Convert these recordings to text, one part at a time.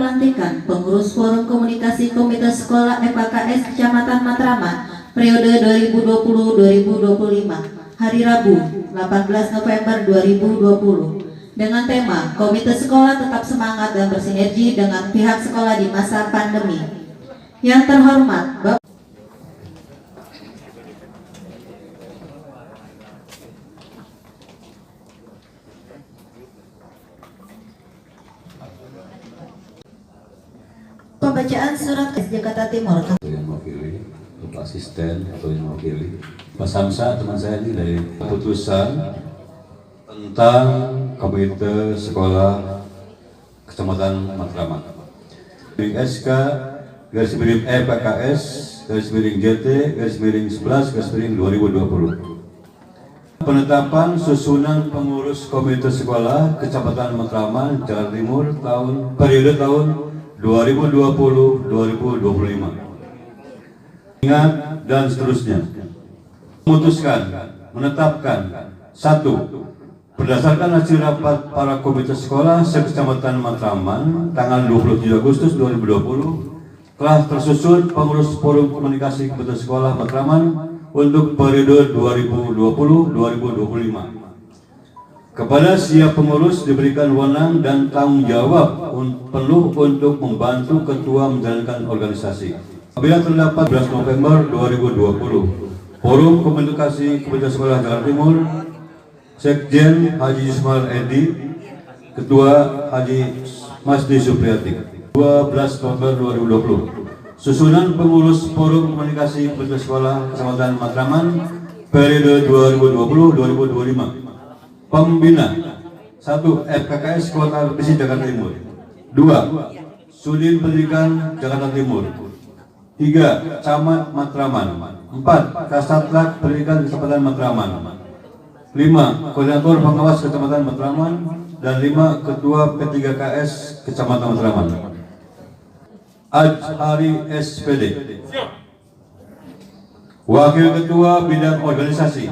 pelantikan pengurus Forum Komunikasi Komite Sekolah FKKS Kecamatan Matraman periode 2020-2025 hari Rabu 18 November 2020 dengan tema Komite Sekolah tetap semangat dan bersinergi dengan pihak sekolah di masa pandemi. Yang terhormat Bapak Pembacaan surat Jakarta Timur. Yang mewakili, untuk asisten atau yang mewakili Pak Samsa, teman saya ini dari keputusan tentang Komite Sekolah Kecamatan Matraman. SK garis miring EPKS garis miring JT garis miring 11 garis miring 2020. Penetapan susunan pengurus Komite Sekolah Kecamatan Matraman Jakarta Timur periode tahun 2020-2025. Ingat dan seterusnya. Memutuskan, menetapkan 1. Berdasarkan hasil rapat para komite sekolah se-Kecamatan Matraman tanggal 27 Agustus 2020 telah tersusun pengurus Forum Komunikasi Komite Sekolah Matraman untuk periode 2020-2025. Kepada setiap pengurus diberikan wewenang dan tanggung jawab penuh untuk membantu ketua menjalankan organisasi. Apabila terdapat 11 November 2020, Forum Komunikasi Komite Sekolah Jakarta Timur, Sekjen Haji Ismail Edi, Ketua Haji Masdi Supriyati. 12 November 2020, susunan pengurus Forum Komunikasi Komite Sekolah Kecamatan Matraman periode 2020-2025. Pembina 1. FKKS Kota Besi Jakarta Timur. 2. Sudin Pendidikan Jakarta Timur. 3. Camat Matraman. 4. Kasatgas Pendidikan Kecamatan Matraman. 5. Koordinator Pengawas Kecamatan Matraman. Dan 5. Ketua P3KS Kecamatan Matraman. Hari SPD. Wakil Ketua Bidang Organisasi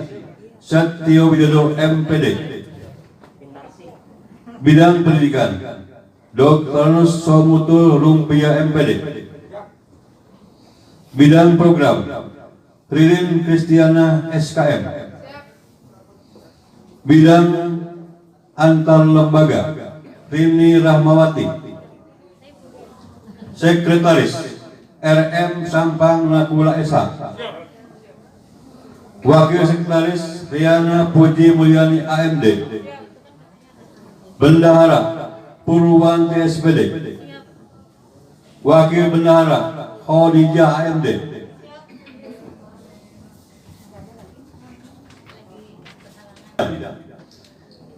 Satyo Widodo MPD. Bidang Pendidikan Dr. Somutul Rumpia MPD. Bidang Program Ririn Kristiana SKM. Bidang Antar Lembaga Rini Rahmawati. Sekretaris RM Sampang Nakula SH. Wakil Sekretaris Riana Puji Mulyani AMD. Bendahara Purwanti SPD. Wakil Bendahara Khadijah AMD.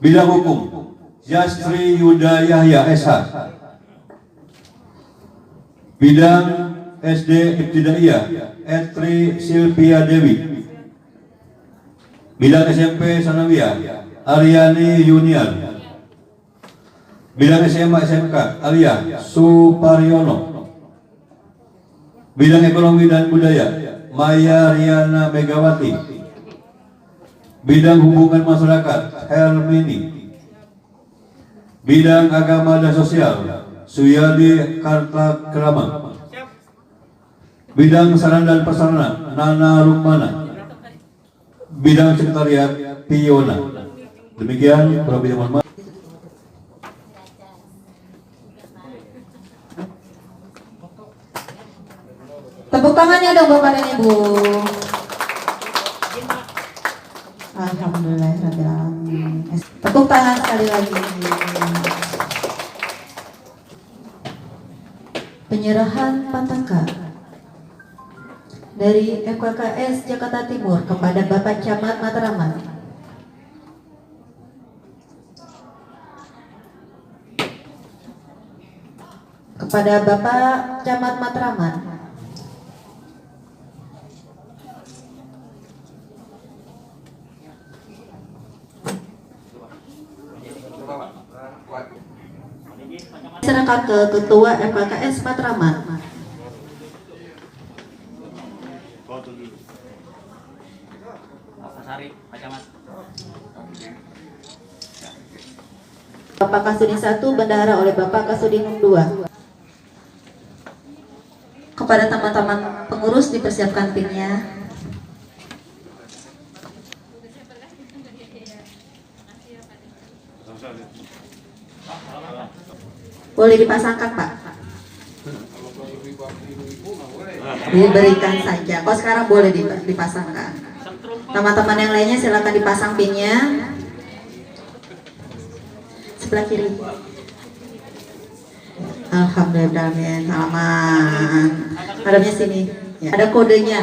Bidang Hukum Yastri Yuda Yahya SH. Bidang SD Ibtidaiyah Etri Silvia Dewi. Bidang SMP Sanawiyah Aryani Yunian. Bidang SMA SMK Alia Suparyono. Bidang Ekonomi dan Budaya Maya Riana Megawati. Bidang Hubungan Masyarakat Hermini. Bidang Agama dan Sosial Suyadi Kartakrama. Bidang Sarana dan Prasarana Nana Rukmana. Bidang Sekretariat Piona. Demikian Prof. Muhammad. Tepuk tangannya dong Bapak dan Ibu. Alhamdulillah. Tepuk tangan sekali lagi. Penyerahan pataka dari FKKS Jakarta Timur kepada Bapak Camat Matraman. Kepada Bapak Camat Matraman. Serahkan ke Ketua FKKS Matraman. Bapak Kasudin 1 bendahara oleh Bapak Kasudin 2. Kepada teman-teman pengurus dipersiapkan pinnya. Boleh dipasangkan, Pak. Diberikan saja. Kok sekarang boleh dipasangkan. Teman-teman yang lainnya silakan dipasang pinnya. Sebelah kiri. Alhamdulillah, aman. Hadapnya sini. Ya, ada kodenya.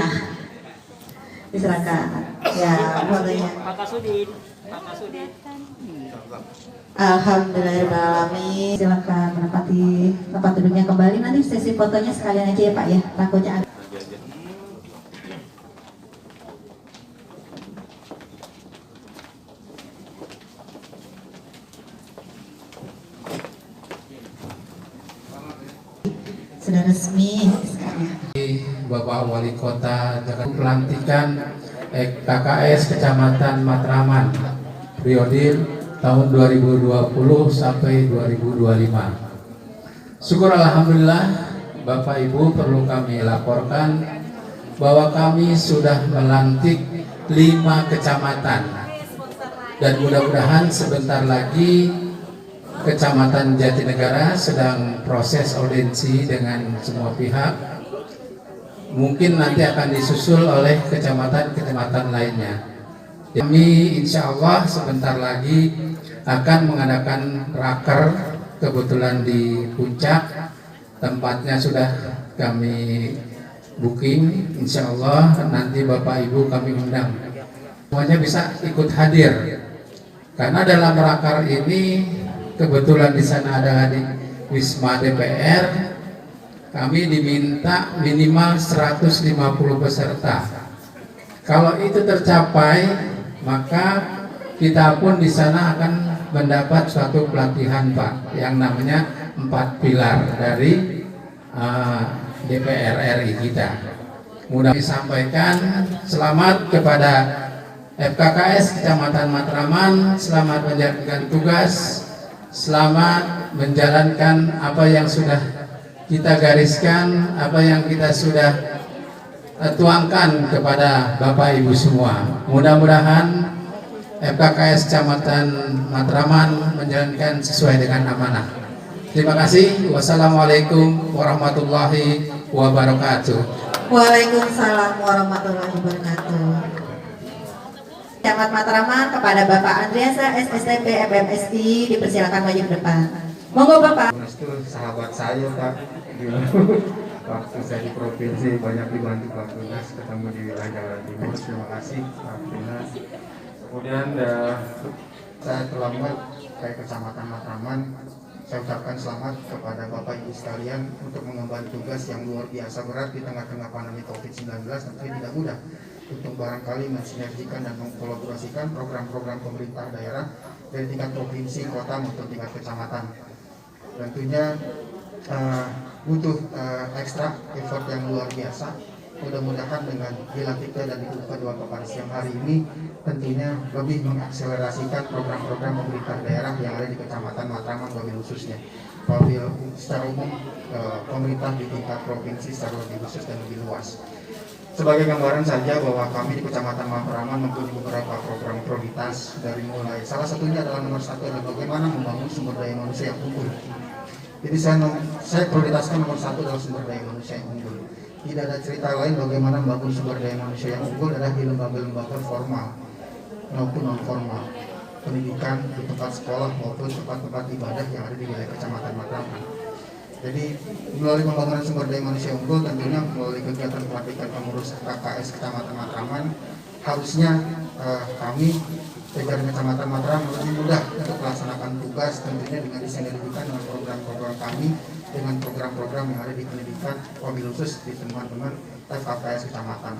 Diserahkan. Ya, kodenya. Pak Kasudin. Alhamdulillahirrahmanirrahim. Silakan menempati tempat duduknya kembali. Nanti sesi fotonya sekalian aja ya Pak ya. Takutnya ada. Sudah resmi sekarang. Bapak Wali Kota Jakarta pelantikan KKS Kecamatan Matraman periode tahun 2020 sampai 2025. Syukur alhamdulillah Bapak Ibu, perlu kami laporkan bahwa kami sudah melantik 5 kecamatan dan mudah-mudahan sebentar lagi Kecamatan Jatinegara sedang proses audiensi dengan semua pihak. Mungkin nanti akan disusul oleh kecamatan-kecamatan lainnya. Kami insya Allah sebentar lagi akan mengadakan raker, kebetulan di Puncak, tempatnya sudah kami booking. Insya Allah nanti Bapak Ibu kami undang, semuanya bisa ikut hadir. Karena dalam raker ini kebetulan di sana ada di Wisma DPR, kami diminta minimal 150 peserta. Kalau itu tercapai, maka kita pun di sana akan mendapat suatu pelatihan Pak, yang namanya 4 pilar dari DPR RI kita. Mudah disampaikan selamat kepada FKKS Kecamatan Matraman, selamat menjalankan tugas, selamat menjalankan apa yang sudah kita gariskan, apa yang kita sudah tuangkan kepada Bapak Ibu semua. Mudah-mudahan FKKS Kecamatan Matraman menjalankan sesuai dengan amanah. Terima kasih. Wassalamualaikum warahmatullahi wabarakatuh. Waalaikumsalam warahmatullahi wabarakatuh. Camat Matraman kepada Bapak Andriasa SSTP FMSI dipersilakan maju ke depan. Monggo Bapak. Itu sahabat saya Pak. Waktu saya di provinsi banyak dibantu Pak Tunas, ketemu di wilayah Jawa Timur. Terima kasih Pak Tunas. Kemudian saya terlambat ke Kecamatan Matraman. Saya ucapkan selamat kepada Bapak Ibu sekalian untuk mengemban tugas yang luar biasa berat di tengah-tengah pandemi COVID-19. Tentunya tidak mudah untuk barangkali mensinergikan dan mengkolaborasikan program-program pemerintah daerah dari tingkat provinsi, kota maupun tingkat kecamatan. Tentunya butuh ekstra effort yang luar biasa. Mudah-mudahan dengan dilantiknya dan dibuka dua kepala siang hari ini tentunya lebih mengakselerasikan program-program pemerintah daerah yang ada di Kecamatan Matraman wabil khususnya. Wabil secara umum pemerintah di tingkat provinsi secara lebih khusus dan lebih luas. Sebagai gambaran saja bahwa kami di Kecamatan Matraman mempunyai beberapa program prioritas, dari mulai salah satunya adalah nomor 1 adalah bagaimana membangun sumber daya manusia yang unggul. Jadi saya prioritaskan nomor 1 adalah sumber daya manusia yang unggul. Tidak ada cerita lain bagaimana membangun sumber daya manusia yang unggul adalah di lembaga-lembaga formal maupun non formal, pendidikan di tempat sekolah maupun tempat-tempat ibadah yang ada di wilayah Kecamatan Matraman. Jadi melalui pembangunan sumber daya manusia unggul, tentunya melalui kegiatan pelatihan pengurus KKS Kecamatan Matraman, harusnya kami jajaran Kecamatan Matraman lebih mudah untuk melaksanakan tugas, tentunya dengan disinergikan dengan program-program kami dengan program-program yang ada di pendidikan wabil khusus di teman-teman FKKS Kecamatan.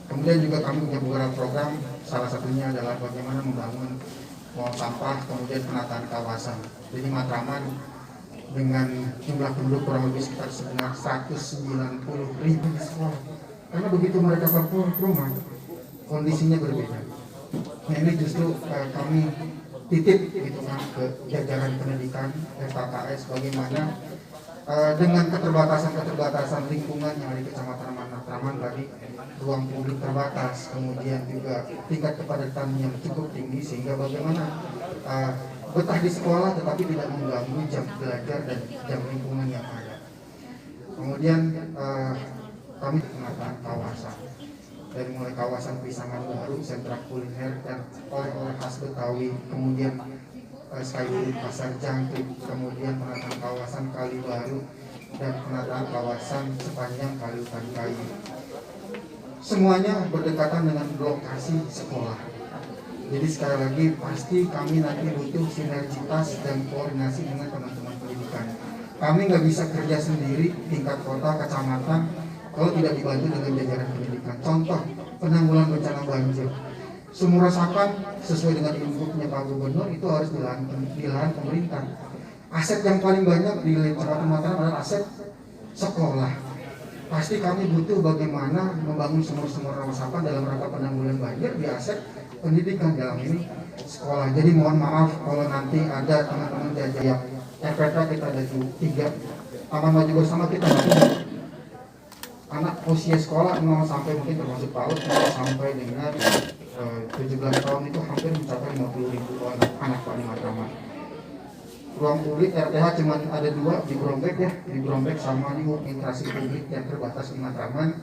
Kemudian juga kami punya beberapa program, salah satunya adalah bagaimana membangun mall sampah, kemudian penataan kawasan. Jadi Matraman dengan jumlah penduduk kurang lebih sekitar 190.000 di sekolah. Karena begitu mereka ke rumah, kondisinya berbeda. Nah ini justru kami titip gitu kan ke jajaran pendidikan FKKS bagaimana dengan keterbatasan lingkungan yang ada di Kecamatan Matraman tadi, ruang publik terbatas, kemudian juga tingkat kepadatan yang cukup tinggi, sehingga bagaimana betah di sekolah tetapi tidak mengganggu jam belajar dan jam lingkungan yang ada. Kemudian kami penataan kawasan, dari mulai kawasan Pisangan Baru, sentra kuliner dan oleh-oleh khas Betawi, kemudian Skywood Pasar Jangkrik, kemudian penataan kawasan Kali Baru dan penataan kawasan sepanjang Kali Hutan Kayu. Semuanya berdekatan dengan lokasi sekolah. Jadi sekali lagi pasti kami nanti butuh sinergitas dan koordinasi dengan teman-teman pendidikan. Kami nggak bisa kerja sendiri tingkat kota, kecamatan kalau tidak dibantu dengan jajaran pendidikan. Contoh penanggulangan bencana banjir. Sumur resapan sesuai dengan inputnya Pak Gubernur itu harus di lahan pemerintah. Aset yang paling banyak di Kecamatan Mataram adalah aset sekolah. Pasti kami butuh bagaimana membangun sumur-sumur resapan dalam rangka penanggulangan banjir di aset pendidikan, dalam ini sekolah. Jadi mohon maaf kalau nanti ada teman-teman jajar yang RPK kita ada 3, Taman Maju Bersama kita anak usia sekolah 0 sampai mungkin termasuk PAUD sampai dengan 17 tahun itu hampir mencapai 50.000 anak Pak di Matraman. Ruang publik RTH cuma ada 2 di Brombek ya, di Brombek sama di administrasi publik yang terbatas di Matraman.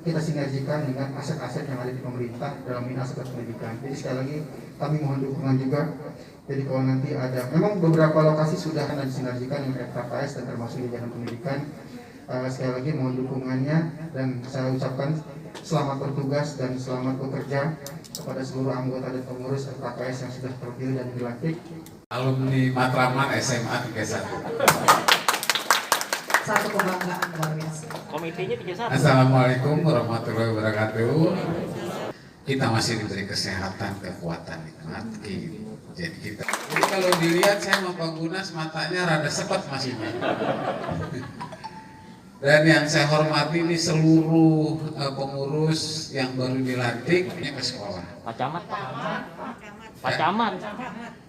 Kita sinergikan dengan aset-aset yang ada di pemerintah dalam ini aset pendidikan. Jadi sekali lagi kami mohon dukungan juga. Jadi kalau nanti ada, memang beberapa lokasi sudah akan disinergikan dengan FKKS dan termasuk jajaran pendidikan. Sekali lagi mohon dukungannya dan saya ucapkan selamat bertugas dan selamat bekerja kepada seluruh anggota dan pengurus FKKS yang sudah terpilih dan dilantik. Alumni Matraman SMA 31. Satu kebanggaan luar biasa. Komitinya 31. Assalamualaikum warahmatullahi wabarakatuh. Kita masih diberi kesehatan, kekuatan, nikmat. Jadi kalau dilihat saya sama Pak Gunas matanya rada sepet masih. Dan yang saya hormati ini seluruh pengurus yang baru dilantik ke sekolah. Pak Camat, Pak. Pak Camat.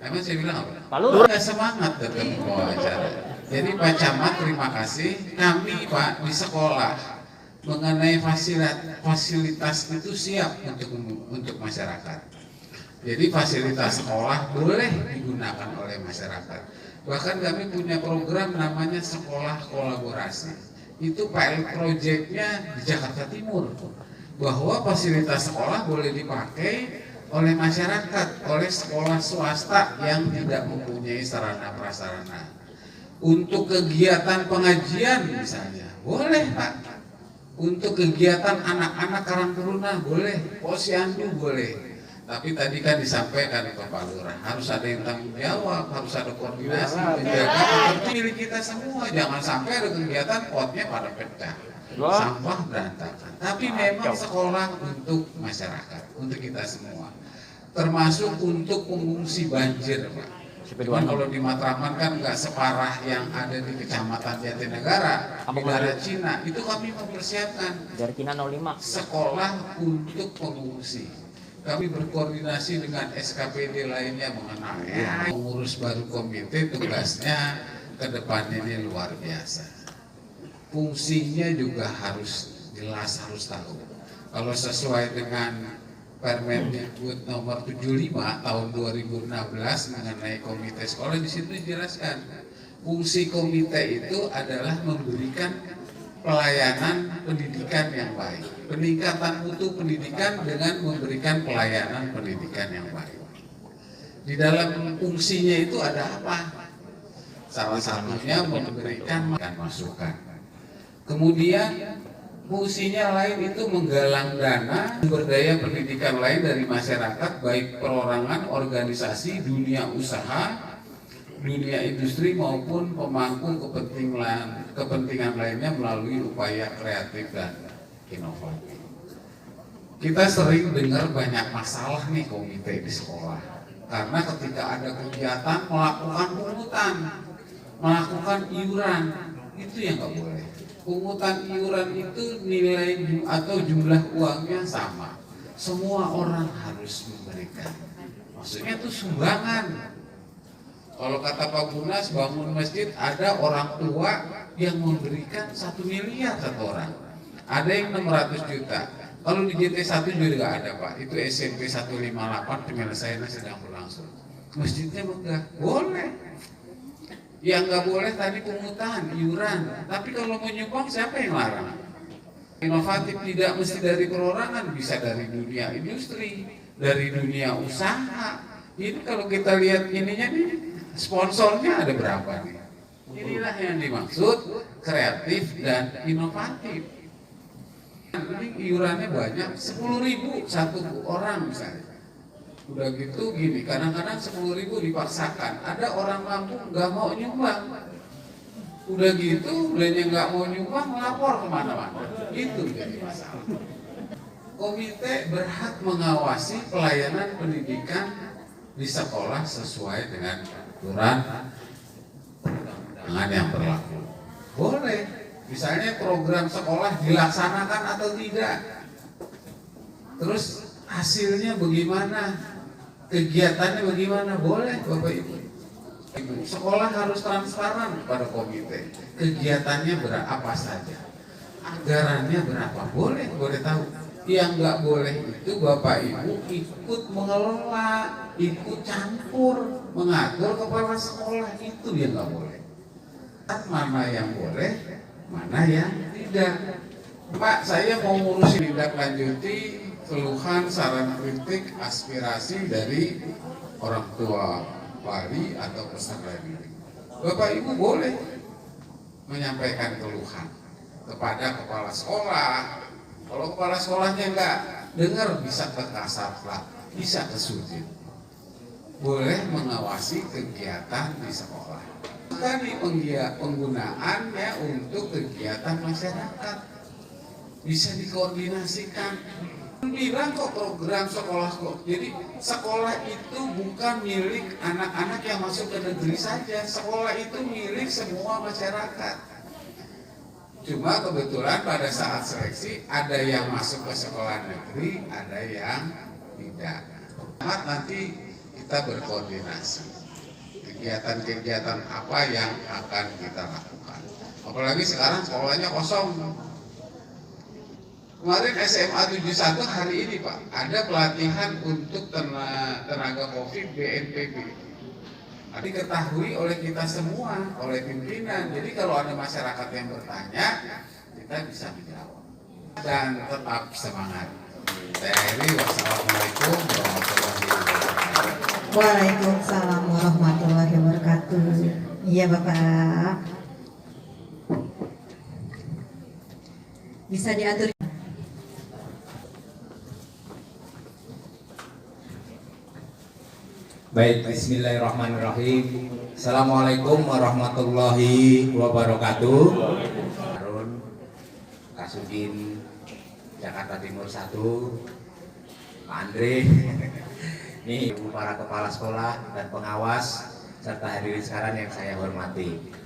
Emang saya bilang apa? Pak Lurah. Udah semangat datang membawa acara. Jadi Pak Camat terima kasih. Kami Pak di sekolah mengenai fasilitas itu siap untuk masyarakat. Jadi fasilitas sekolah boleh digunakan oleh masyarakat. Bahkan kami punya program namanya sekolah kolaborasi. Itu pilot projectnya di Jakarta Timur, bahwa fasilitas sekolah boleh dipakai oleh masyarakat, oleh sekolah swasta yang tidak mempunyai sarana prasarana. Untuk kegiatan pengajian misalnya, boleh Pak. Untuk kegiatan anak-anak Karang Taruna boleh, posyandu boleh. Tapi tadi kan disampaikan ke Pak Lurah, harus ada yang tanggung jawab, harus ada koordinasi, menjaga itu milik kita semua. Jangan sampai ada kegiatan potnya pada pecah, sampah berantakan. Tapi memang sekolah untuk masyarakat, untuk kita semua, termasuk untuk pengungsi banjir, Pak. Cuman kalau di Matraman kan nggak separah yang ada di Kecamatan Jatinegara, di daerah Cina. Itu kami mempersiapkan Dari Cina 05. sekolah untuk pengungsi. Kami berkoordinasi dengan SKPD lainnya mengenai pengurus baru komite, tugasnya ke depannya ini luar biasa. Fungsinya juga harus jelas, harus tahu. Kalau sesuai dengan Permendikbud nomor 75 tahun 2016 mengenai komite sekolah, di situ dijelaskan fungsi komite itu adalah memberikan pelayanan pendidikan yang baik, peningkatan mutu pendidikan dengan memberikan pelayanan pendidikan yang baik. Di dalam fungsinya itu ada apa? Salah satunya memberikan masukan. Kemudian fungsinya lain itu menggalang dana sumber daya pendidikan lain dari masyarakat, baik perorangan, organisasi, dunia usaha, dunia industri maupun pemangku kepentingan lainnya melalui upaya kreatif dan inovatif. Kita sering dengar banyak masalah nih komite di sekolah, karena ketika ada kegiatan melakukan pungutan, melakukan iuran, itu yang nggak boleh. Pungutan iuran itu nilai atau jumlah uangnya sama, semua orang harus memberikan. Maksudnya itu sumbangan. Kalau kata Pak Gunas, bangun masjid ada orang tua yang memberikan 1 miliar satu orang. Ada yang 600 juta. Kalau di JT1 juga nggak ada Pak. Itu SMP 158 penyelesaiannya sedang berlangsung. Masjidnya megah, boleh. Yang nggak boleh tadi pungutan, iuran. Tapi kalau mau nyumbang siapa yang larang? Inovatif tidak mesti dari perorangan, bisa dari dunia industri, dari dunia usaha. Ini kalau kita lihat ininya nih, sponsornya ada berapa nih? Inilah yang dimaksud kreatif dan inovatif. Ini iurannya banyak, 10.000 satu orang misalnya. Udah gitu gini, kadang-kadang 10.000 dipaksakan. Ada orang mampu nggak mau nyumbang. Udah gitu, belanja nggak mau nyumbang, lapor kemana-mana. Itu jadi masalah. Komite berhak mengawasi pelayanan pendidikan di sekolah sesuai dengan aturan undang-undangan yang berlaku. Boleh, misalnya program sekolah dilaksanakan atau tidak. Terus hasilnya bagaimana? Kegiatannya bagaimana? Boleh Bapak Ibu. Sekolah harus transparan kepada komite. Kegiatannya berapa saja, anggarannya berapa, boleh tahu. Yang nggak boleh itu Bapak Ibu ikut mengelola, ikut campur, mengatur kepala sekolah, itu yang nggak boleh. Mana yang boleh, mana yang tidak. Pak, saya mau ngurus tindak lanjuti keluhan, saran kritik, aspirasi dari orang tua wali atau peserta didik. Bapak Ibu boleh menyampaikan keluhan kepada kepala sekolah. Kalau kepala sekolahnya nggak dengar, bisa ke kasatlah, bisa ke sudin. Boleh mengawasi kegiatan di sekolah. Tadi penggunaannya untuk kegiatan masyarakat bisa dikoordinasikan. Bilang kok program sekolah kok. Jadi sekolah itu bukan milik anak-anak yang masuk ke negeri saja. Sekolah itu milik semua masyarakat. Cuma kebetulan pada saat seleksi ada yang masuk ke sekolah negeri, ada yang tidak. Nanti kita berkoordinasi. Kegiatan-kegiatan apa yang akan kita lakukan. Apalagi sekarang sekolahnya kosong. Kemarin SMA 71 hari ini Pak, ada pelatihan untuk tenaga COVID BNPB. Diketahui oleh kita semua, oleh pimpinan. Jadi kalau ada masyarakat yang bertanya, kita bisa menjawab. Dan tetap semangat. Saya Heri, wassalamualaikum warahmatullahi wabarakatuh. Waalaikumsalam warahmatullahi wabarakatuh. Iya Bapak. Bisa diatur. Baik, bismillahirrahmanirrahim. Assalamualaikum warahmatullahi wabarakatuh. Harun, Kasudin Jakarta Timur 1, Pak Andre, nih para kepala sekolah dan pengawas serta hadirin sekalian yang saya hormati.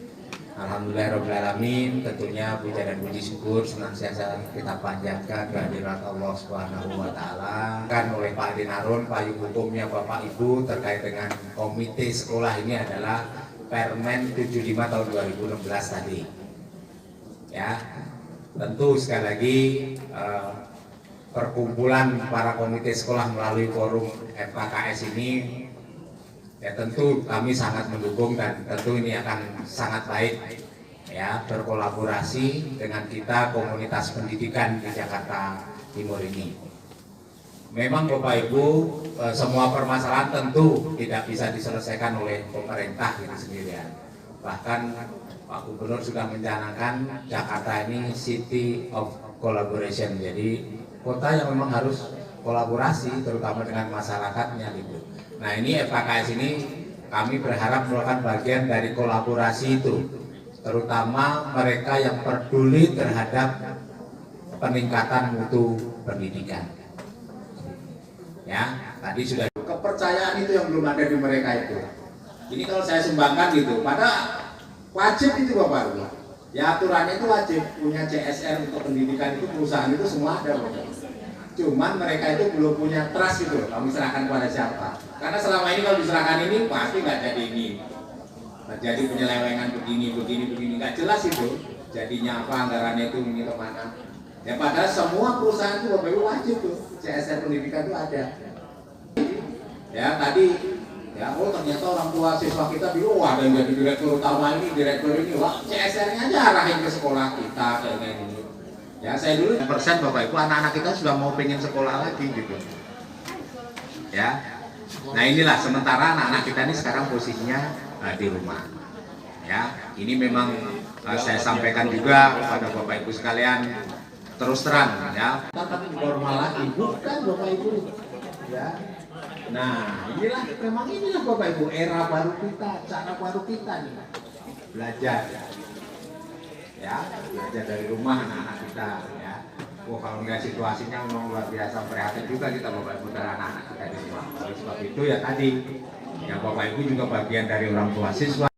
Alhamdulillahirrahmanirrahim, tentunya puja dan puji syukur senantiasa kita panjatkan kehadirat Allah Subhanahu wa Ta'ala. Kan oleh Pak Adin Harun, payung hukumnya Bapak Ibu terkait dengan komite sekolah ini adalah Permen 75 tahun 2016 tadi. Ya, tentu sekali lagi perkumpulan para komite sekolah melalui forum FKKS ini, ya tentu kami sangat mendukung dan tentu ini akan sangat baik ya berkolaborasi dengan kita komunitas pendidikan di Jakarta Timur ini. Memang Bapak Ibu, semua permasalahan tentu tidak bisa diselesaikan oleh pemerintah itu sendirian. Bahkan Pak Gubernur sudah mencanangkan Jakarta ini city of collaboration, jadi kota yang memang harus kolaborasi terutama dengan masyarakatnya gitu. Nah ini FKKS ini kami berharap merupakan bagian dari kolaborasi itu, terutama mereka yang peduli terhadap peningkatan mutu pendidikan. Ya, tadi sudah kepercayaan itu yang belum ada di mereka itu. Ini kalau saya sumbangkan gitu, pada wajib itu Bapak Ibu. Ya aturannya itu wajib, punya CSR untuk pendidikan itu perusahaan itu semua ada Bapak. Cuman mereka itu belum punya trust gitu loh, kami serahkan kepada siapa. Karena selama ini kalau diserahkan ini pasti nggak jadi ini. terjadi penyelewengan begini, nggak jelas itu. Jadinya apa, anggarannya itu ini kemana? Ya padahal semua perusahaan itu Bapak Ibu wajib tuh, CSR pendidikan itu ada. Ya tadi, ya oh ternyata orang tua siswa kita bilang, wah ada yang jadi direktur utama ini, direktur ini, wah CSR-nya aja arahin ke sekolah kita kayak gini. Ya saya dulu persen Bapak Ibu, anak-anak kita sudah mau pengen sekolah lagi gitu. Ya, nah inilah sementara anak-anak kita ini sekarang posisinya di rumah. Ya, ini memang saya sampaikan juga kepada Bapak Ibu sekalian, terus terang ya. Tapi normal lagi, bukan Bapak Ibu. Ya, nah inilah memang inilah Bapak Ibu era baru kita, cara baru kita nih belajar. Ya, belajar dari rumah anak-anak kita. Ya, kalau nggak situasinya memang luar biasa prihatin juga kita Bapak Ibu dan anak-anak kita di rumah. Oleh sebab itu ya tadi, ya Bapak Ibu juga bagian dari orang tua siswa.